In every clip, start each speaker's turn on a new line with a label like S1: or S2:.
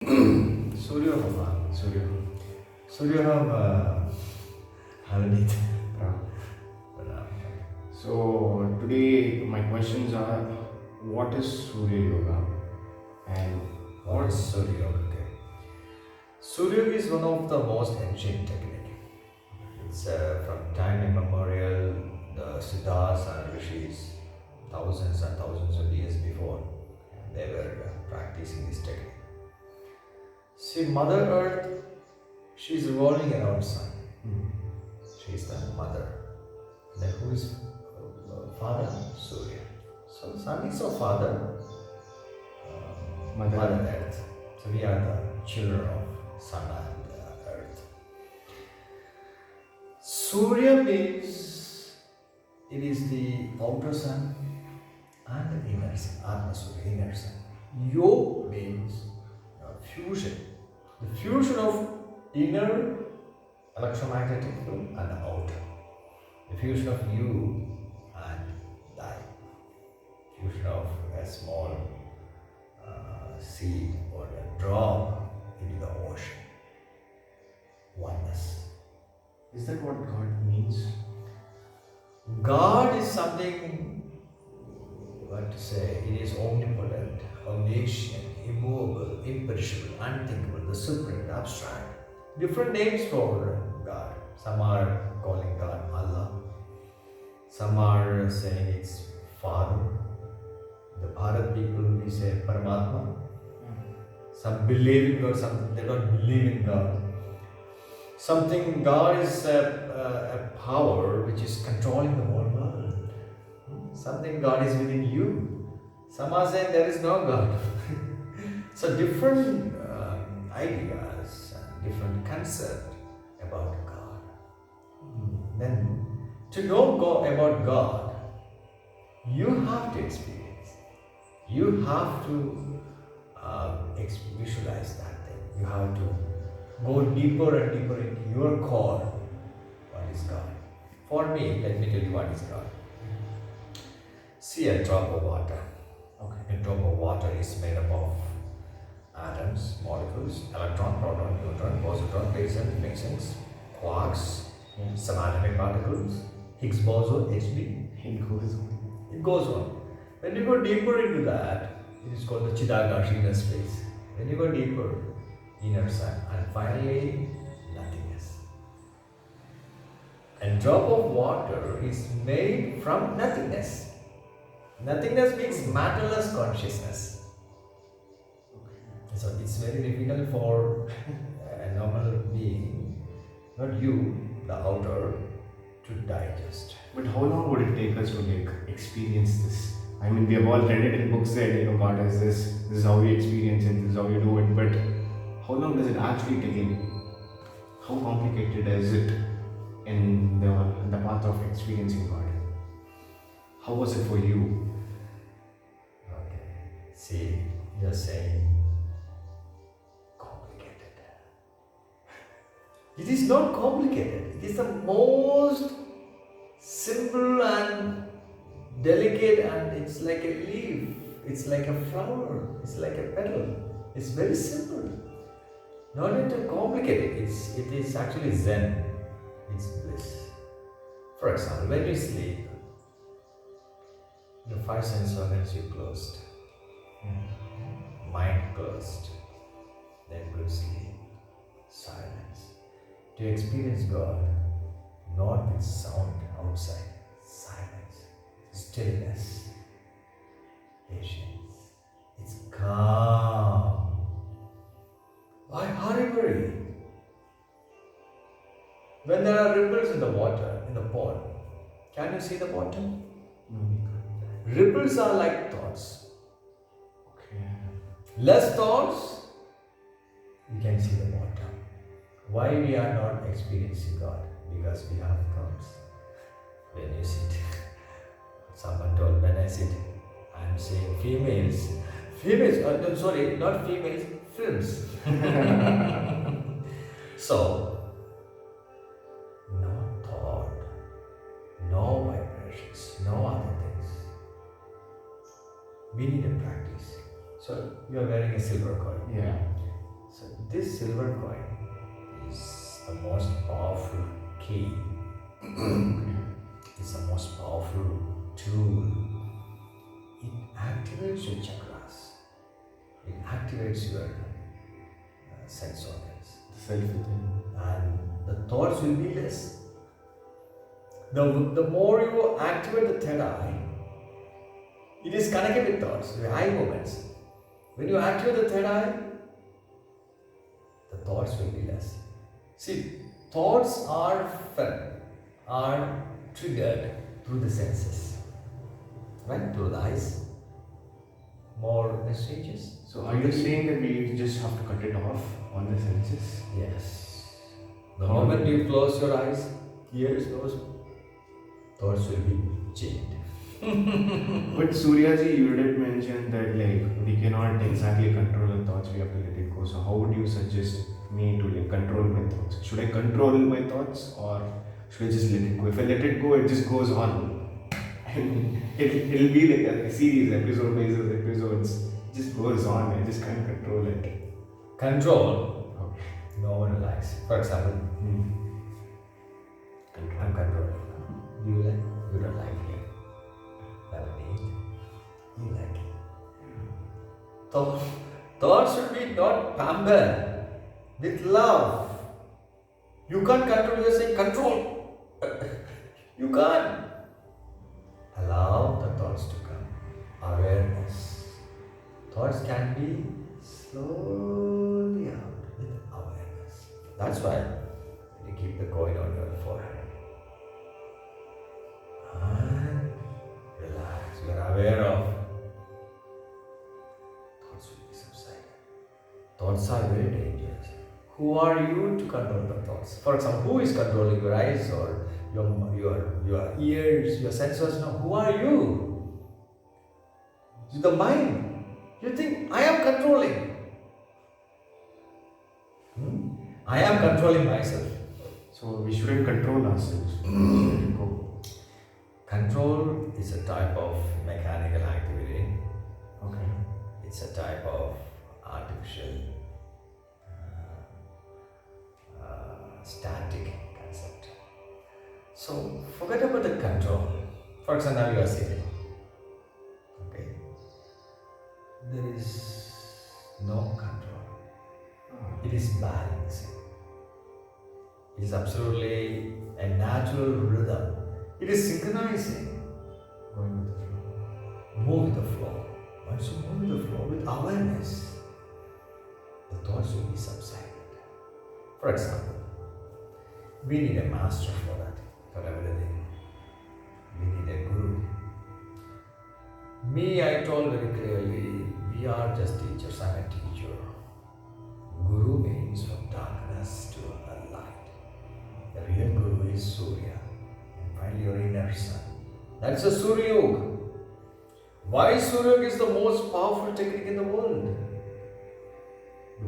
S1: Surya Bhagwan, Surya Haranit.
S2: So today my questions are: what is Surya Yoga, and
S1: What is Surya Yoga? Okay. Surya is one of the most ancient technique. It's from time immemorial, the Siddhas and Rishis, thousands and thousands of years before, they were practicing this technique. See, Mother Earth, she's revolving around Sun. She's the mother. Then who is father? Surya. So Sun is our father, Mother Earth. So we are the children of Sun and Earth. Surya means it is the outer sun and the inner sun, Atma Surya, inner sun. Yog means fusion. The fusion of inner electromagnetic field and the outer. The fusion of you and thy. Fusion of a small seed or a drop into the ocean. Oneness.
S2: is that what God means?
S1: God is something, what to say, it is omnipotent, omniscient, immovable, imperishable, unthinkable, the supreme, the abstract. Different names for God. Some are calling God Allah. Some are saying it's Father. The Bharat people, we say Paramatma. Some believe in God, some they don't believe in God. Something God is a power which is controlling the whole world. Something God is within you. Some are saying there is no God. So different ideas and different concept about God. Then to know about God, you have to experience. You have to visualize that thing. You have to go deeper and deeper into your core. What is God? For me, let me tell you what is God. See a drop of water.
S2: Okay.
S1: A drop of water is made up of atoms, molecules, electron, proton, neutron, positron, lasers, mixins, quarks, some atomic particles, Higgs boson, Hb.
S2: It goes on.
S1: It goes on. When you go deeper into that, it is called the Chidaakash inner space. When you go deeper, inner sun, and finally, nothingness. A drop of water is made from nothingness. Nothingness means matterless consciousness. So it's very difficult for a normal being, not you, the outer, to digest.
S2: But how long would it take us to experience this? I mean, we have all read it in books that God is this. This is how we experience it. This is how you do it. But how long does it actually take in? How complicated is it in the path of experiencing God? How was it for you?
S1: Okay. See, you're saying complicated. It is not complicated. It is the most simple and delicate, and it's like a leaf, it's like a flower, it's like a petal. It's very simple. Not too complicated. It is actually Zen. It's bliss. For example, when you sleep, the five sense organs you closed, mind closed, then go to sleep, silence. To experience God, not with sound outside, silence, stillness, patience. It's calm. Why hurry? When there are ripples in the water, in the pond, can you see the bottom?
S2: No, we can't.
S1: Ripples are like thoughts.
S2: Okay.
S1: Less thoughts, you can see the bottom. Why we are not experiencing God? Because we have thoughts. When you sit, someone told when I sit, I am saying females, no, sorry, not females, films. So, no thought, no vibrations, no other things. We need a practice. So, you are wearing a silver coin.
S2: Yeah.
S1: this silver coin is the most powerful key. It's the most powerful tool. It activates your chakras. It activates your sense organs.
S2: The self within.
S1: And the thoughts will be less. The more you activate the third eye, it is connected with thoughts, the eye movements. When you activate the third eye, the thoughts will be less. See, thoughts are felt, are triggered through the senses, right? Through the eyes. More messages.
S2: So are you saying that we just have to cut it off on the senses?
S1: Yes. The moment you close your eyes, ears, nose, thoughts will be chained.
S2: But Suryaji, you did mention that like we cannot exactly control the thoughts, we have to let it go. So how would you suggest me to like control my thoughts? Should I control my thoughts or should I just let it go? If I let it go, it just goes on. And it'll be like a series, episode by episodes. It just goes on, I just can't control it.
S1: Control,
S2: Okay.
S1: no one likes. For example, I'm controlling. Do you like? You don't like it. Navneet, you like it. Thoughts should be not pampered with love. You can't control, you're saying control. You can't. Allow the thoughts to come. Awareness. Thoughts can be slowly out with awareness. That's why you keep the coin on your forehead. And relax. You are aware of thoughts will be subsided. Thoughts are very dangerous. Who are you to control the thoughts? For example, who is controlling your eyes or your ears, your senses? No, who are you? The mind. You think, I am controlling. I am controlling myself.
S2: So we shouldn't control ourselves. We should let it go.
S1: Control is a type of mechanical activity.
S2: Okay.
S1: It's a type of artificial static concept. So forget about the control. For example, now you are sitting. Okay. There is no control. It is balancing. It is absolutely a natural rhythm. It is synchronizing.
S2: Going with the flow.
S1: Move with the flow. Once you move with the flow with awareness, the thoughts will be subsided. For example, we need a master for that, for everything. We need a guru. Me, I told very clearly, we are just teachers. I'm a teacher. Guru means from darkness to a light. The real guru is Surya. And find your inner sun. That's a Surya Yoga. Why Surya Yoga is the most powerful technique in the world?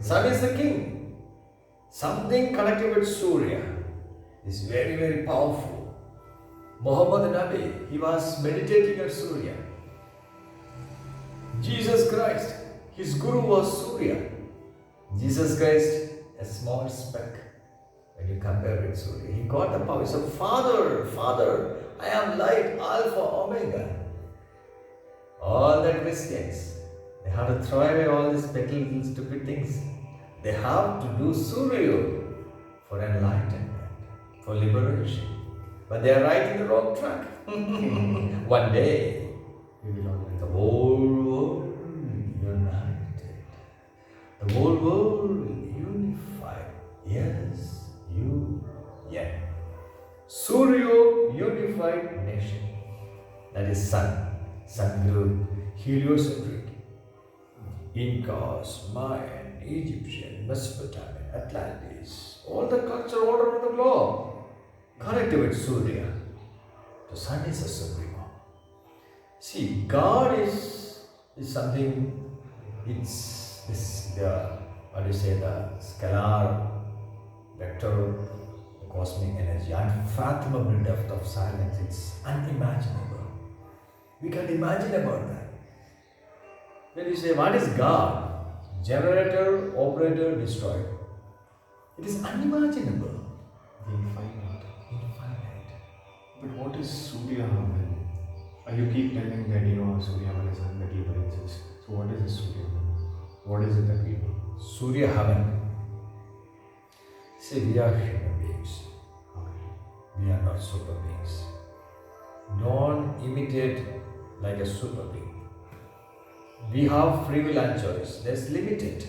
S1: Sun is the king. Something connected with Surya is very, very powerful. Muhammad Nabi, he was meditating at Surya. Jesus Christ, his guru was Surya. Jesus Christ, a small speck when you compare with Surya. He got the power. He said, Father, Father, I am light, Alpha, Omega. All the Christians, they have to throw away all these petty, stupid things. They have to do Surya Yoga for enlightenment, for liberation. But they are right in the wrong track. One day,
S2: We will all
S1: the whole world united. The whole world unified. Yes, yeah. Surya unified nation. That is sun. Sun group, heliocentric. Incas, Mayan, Egyptian, Mesopotamian, Atlantis, all the culture all around the globe connected with Surya. The sun is a supremo. See, God is something, it's this, the scalar vector, the cosmic energy, unfathomable depth of silence, it's unimaginable. We can't imagine about that. When you say, what is God? Generator, operator, destroyer. It is unimaginable.
S2: The infinite.
S1: Infinite.
S2: But what is Surya Havan? You keep telling that Surya Havan is unmetal but exists. So what is this Surya Havan? What is it that we do?
S1: Surya Havan. See, we are human beings. We are not super beings. Don't imitate like a super being. We have free will and choice. There's limited.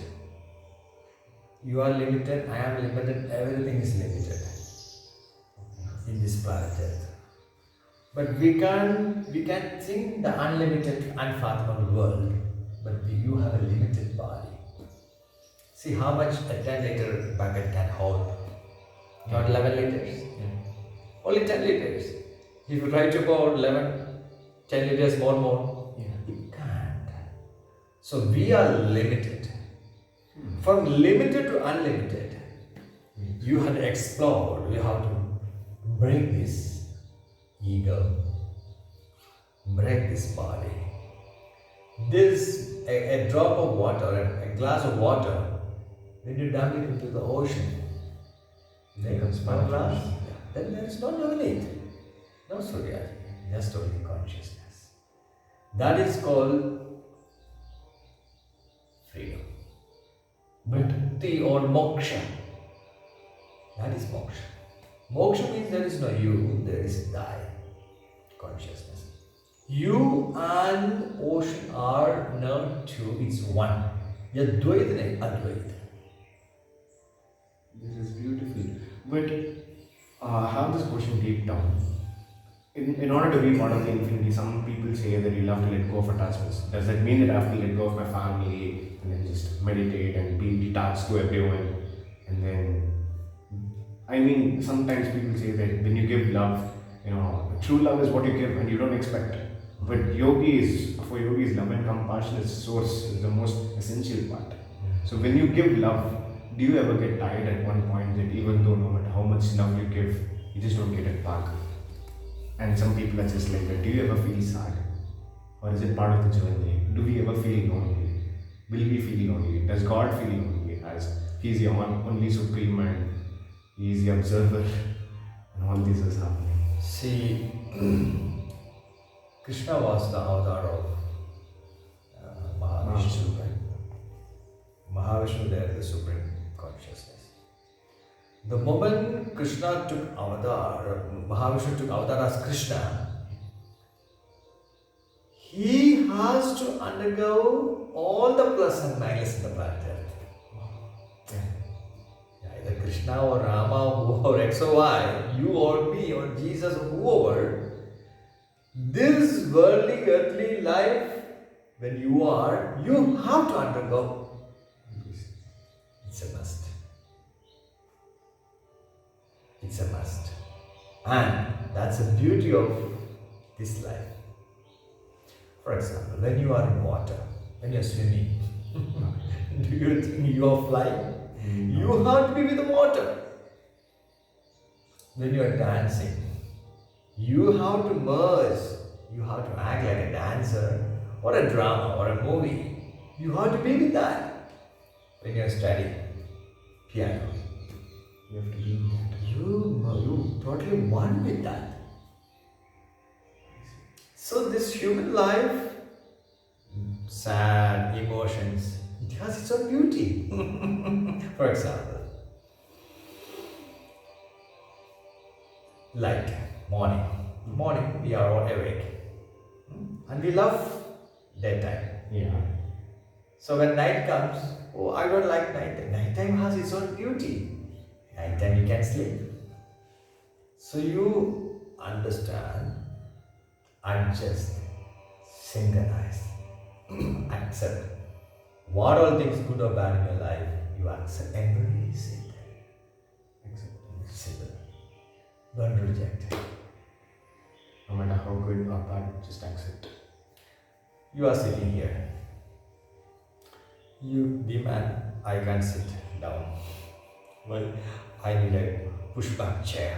S1: You are limited, I am limited, everything is limited in this planet Earth. But we can think the unlimited, unfathomable world, but you have a limited body. See how much a 10 liter bucket can hold. Not 11 liters. Only 10 liters. If you try to pour 10 liters more, you can't. So we are limited. From limited to unlimited, you have to explore, you have to break this ego, break this body. This, a drop of water, a glass of water, when you dump it into the ocean, then comes one glass, then there is no lemonade, no Surya, just only consciousness. That is called freedom. Bhakti or moksha. That is moksha. Moksha means there is no you, there is thy consciousness. You and ocean are not two, it's one. Yadvaita Advaita.
S2: This is beautiful. But have this question deep down. In order to be part of the infinity, some people say that you'll have to let go of attachments. Does that mean that I have to let go of my family and then just meditate and be detached to everyone? And then, sometimes people say that when you give love, true love is what you give and you don't expect. But for yogis, love and compassion is source, is the most essential part. So when you give love, do you ever get tired at one point that even though no matter how much love you give, you just don't get it back? And some people are just like that. Do you ever feel sad? Or is it part of the journey? Do we ever feel lonely? Will we feel lonely? Does God feel lonely as He is the only supreme and He is the observer and all this is happening?
S1: See, Krishna was the avatar of Mahavishnu, right? Mahavishnu, they are the supreme consciousness. The moment Krishna took avatar, Mahavishnu took avatar as Krishna, he has to undergo all the plus and minus in the planet Earth. Either Krishna or Rama or X or Y, you or me or Jesus or whoever, this worldly earthly life, when you have to undergo. It's a must. It's a must. And that's the beauty of this life. For example, when you are in water, when you are swimming, do you think you are flying? You have to be with the water. When you are dancing, you have to merge. You have to act like a dancer or a drama or a movie. You have to be with that. When you are studying piano,
S2: You have to be in that.
S1: you totally one with that. So this human life, sad emotions, it has its own beauty. For example, like morning. Morning we are all awake. And we love daytime.
S2: Yeah.
S1: So when night comes, oh, I don't like night. Nighttime has its own beauty. Nighttime you can sleep. So you understand, adjust, synchronize, accept. What all things good or bad in your life, you accept, embrace it.
S2: Acceptance.
S1: Simple. Don't reject.
S2: No matter how good or bad, just accept.
S1: You are sitting here. You demand, I can't sit down. Well, I need a pushback chair.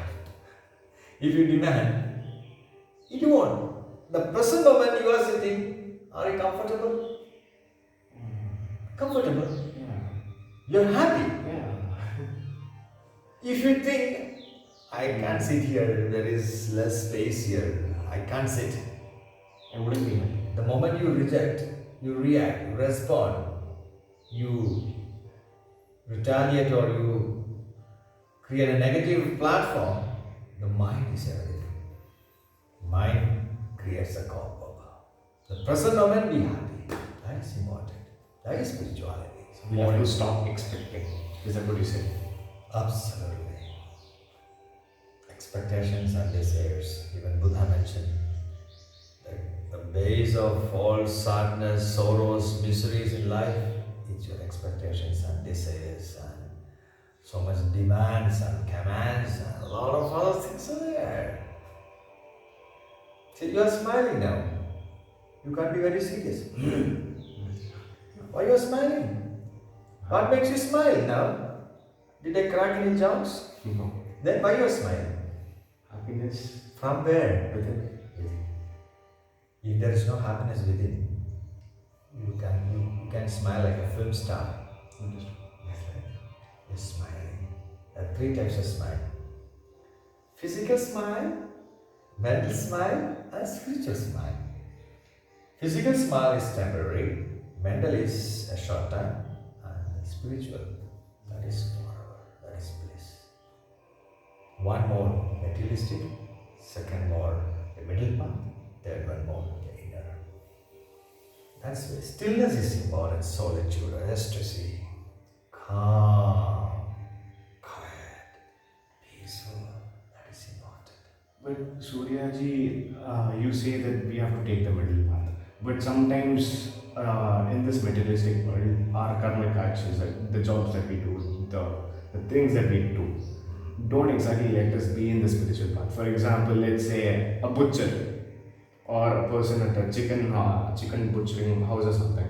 S1: If you demand, you won't. The present moment you are sitting, are you comfortable? Comfortable. You're happy.
S2: Yeah.
S1: If you think, I can't sit here, there is less space here, I can't sit.
S2: I wouldn't be happy.
S1: The moment you reject, you react, you respond, you retaliate or you create a negative platform, the mind is everything. Mind creates a cobweb. The present moment be happy. That is important. That is spirituality.
S2: We have to stop expecting. Is that what you said?
S1: Absolutely. Expectations and desires. Even Buddha mentioned that the base of all sadness, sorrows, miseries in life is your expectations and desires and so much demands and commands and a lot of other things are there. See, you are smiling now. You can't be very serious. Why you are smiling? What makes you smile now? Did I crack any jokes?
S2: No.
S1: Then why you are smiling?
S2: Happiness
S1: From where?
S2: within.
S1: If there is no happiness within, you can smile like a film star.
S2: Understood.
S1: Yes, right? You're smiling. There are three types of smile. Physical smile, mental smile, and spiritual smile. Physical smile is temporary, mental is a short time, and spiritual, that is forever, that is bliss. One more materialistic, second more the middle path, third one more the inner. That's why stillness is important, solitude, ecstasy, calm, quiet, peaceful, that is important.
S2: But Suryaji, you say that we have to take the middle path. But sometimes in this materialistic world, our karmic actions, like the jobs that we do, the things that we do, don't exactly let us be in the spiritual path. For example, let's say a butcher or a person at a chicken butchering house or something.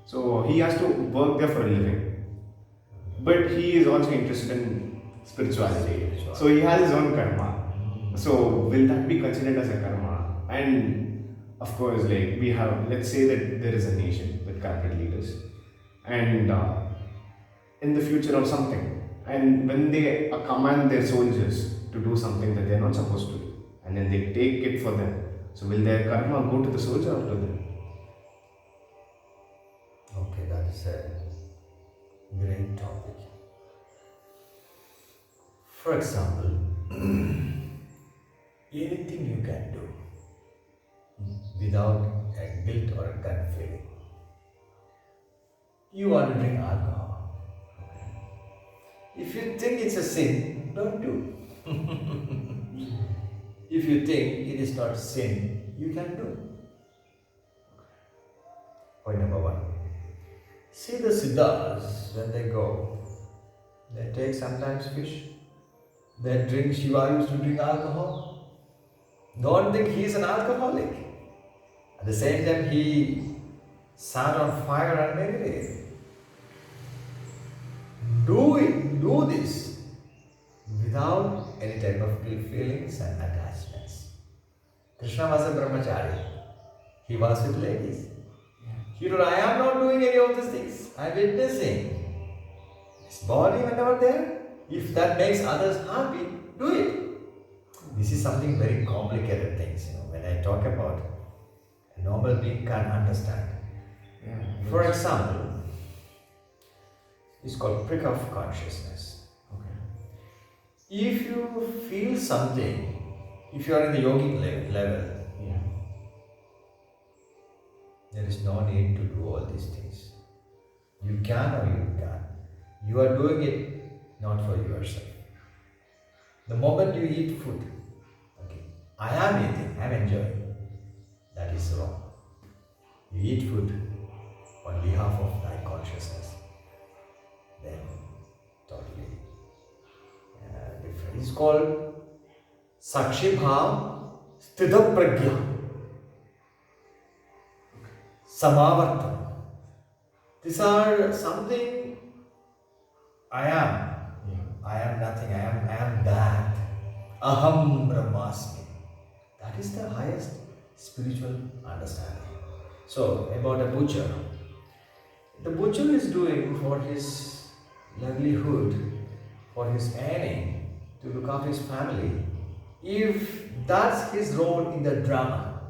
S2: So he has to work there for a living, but he is also interested in spirituality. So he has his own karma. So will that be considered as a karma? And of course, like we have, let's say that there is a nation with corporate leaders, and in the future or something, and when they command their soldiers to do something that they're not supposed to do, and then they take it for them, so will their karma go to the soldier or to them?
S1: Okay, that is a great topic. For example, anything you can do without a guilt or a gut feeling. You want to drink alcohol. If you think it's a sin, don't do. If you think it is not sin, you can do. Point number one. See the Siddhas, when they go, they take sometimes fish. They drink, Shiva used to drink alcohol. Don't think he is an alcoholic. At the same time, he sat on fire and meditated. Do this without any type of guilt feelings and attachments. Krishna was a brahmachari. He was with ladies. He told, I am not doing any of these things. I am witnessing. His body went over there. If that makes others happy, do it. This is something very complicated things. When I talk about, a normal being can't understand.
S2: Yeah.
S1: For example, it's called prick of consciousness.
S2: Okay.
S1: If you feel something, if you are in the yogic level,
S2: Yeah.
S1: there is no need to do all these things. You can or you can't. You are doing it not for yourself. The moment you eat food, okay, I am eating, I am enjoying. That is wrong. You eat food on behalf of thy consciousness. Then totally different. It's called Sakshibham Sthita Pragya Samavartam. These are something I am.
S2: Yeah.
S1: I am nothing. I am that. Aham Brahmasmi. That is the highest spiritual understanding. So, about a butcher. The butcher is doing for his livelihood, for his earning, to look after his family, if that's his role in the drama,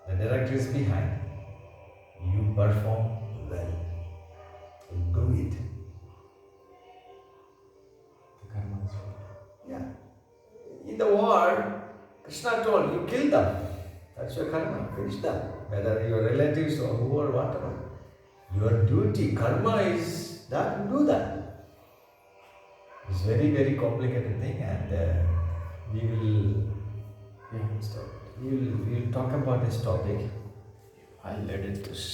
S1: the director is behind, you perform well. Do it.
S2: The karma is real.
S1: Yeah. In the war, Krishna told you kill them. That's your karma. Finish them. Whether your relatives or who or whatever. Your duty, karma is that, do that. It's very, very complicated thing, and we will
S2: Yeah.
S1: we will talk about this topic.
S2: I'll edit this.